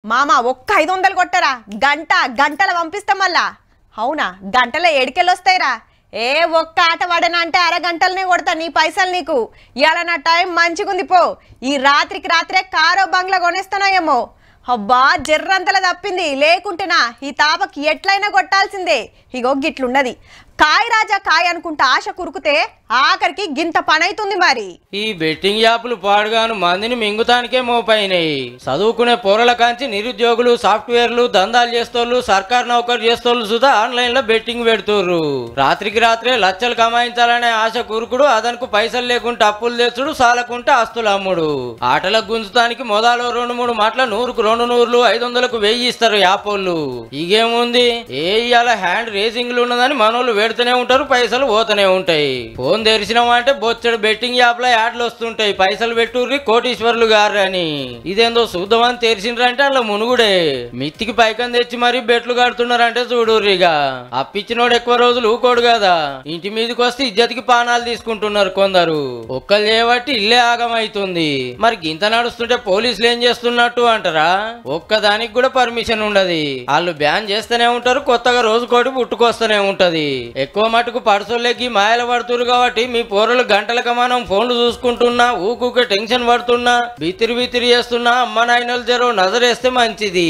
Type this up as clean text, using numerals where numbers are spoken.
మామ ఒక్క 500 కొట్టరా గంటల పంపిస్తాం మళ్ళా అవునా గంటల ఏడికెళ్ళొస్తాయిరా ఏ ఒక్క ఆట వాడనా అంటే అరగంటలనే కొడతా నీ పైసలు నీకు ఇయాల నా టైం మంచిగుంది పో ఈ రాత్రికి రాత్రే కారో బంగ్లా కొనేస్తానోయేమో అబ్బా జర్రంతల తప్పింది లేకుంటేనా ఈ తాపకి ఎట్లయినా కొట్టాల్సిందే ఇగో గిట్లున్నది కాయ రాజా కాయ అనుకుంటా ఆశ కురుకుతే ఆఖరికి గింత పనైతుంది మరి ఈ బెట్టింగ్ యాప్లు పాడుగాను మందిని మింగుతానికే మోపైనాయి చదువుకునే పోరల కాంచి నిరుద్యోగులు సాఫ్ట్వేర్లు దందాలు చేస్తోళ్ళు సర్కార్ నౌకరు చేస్తోళ్ళు సుధా ఆన్లైన్ లో బెట్టింగ్ పెడుతుర్రు రాత్రికి రాత్రే లచ్చలు కమాయించాలనే ఆశ కురుకుడు అదనకు పైసలు లేకుంటే అప్పులు తెచ్చుడు సాలకుంటే ఆస్తులు అమ్ముడు ఆటలకు గుంజుతానికి మొదలు 2-3 మాటల 100కు 200, 500కు 1000 ఇస్తారు యాపోళ్ళు ఇగేముంది ఇయాల హ్యాండ్ రేసింగ్లు ఉన్నదని మనోళ్ళు పెడుతూనే ఉంటారు పైసలు పోతూనే ఉంటాయి ఫోన్ తెరిచినామంటే బొచ్చడు బెట్టింగ్ యాప్ లో యాడ్లు వస్తుంటాయి పైసలు పెట్టుర్రి కోటీశ్వర్లు గారు అని ఇదేందో చూద్దామని తెరిచిండ్రంటే అలా మునుగుడే మిత్తికి పైకం తెచ్చి మరీ బెట్లు కడుతున్నారంటే చూడుర్రిగా అప్పిచ్చినోడు ఎక్కువ రోజులు ఊకోడు కదా ఇంటి మీదకి వస్తే ఇజ్జతికి పానాలు తీసుకుంటున్నారు కొందరు ఒక్కలు చేయబట్టి ఇల్లే ఆగమైతుంది మరి గింత నడుస్తుంటే పోలీసులు ఏం చేస్తున్నట్టు అంటారా ఒక్కదానికి కూడా పర్మిషన్ ఉండదు వాళ్ళు బ్యాన్ చేస్తూనే ఉంటారు కొత్తగా రోజుకోటి పుట్టుకొస్తూనే ఉంటది ఎక్కువ మటుకు పడుసోళ్ళకి మాయలు పడుతురు కాబట్టి మీ పోరలు గంటలకు మనం ఫోన్లు చూసుకుంటున్నా ఊకూకే టెన్షన్ పడుతున్నా బితిరి చేస్తున్నా అమ్మ నాయనలు జరో నజరేస్తే మంచిది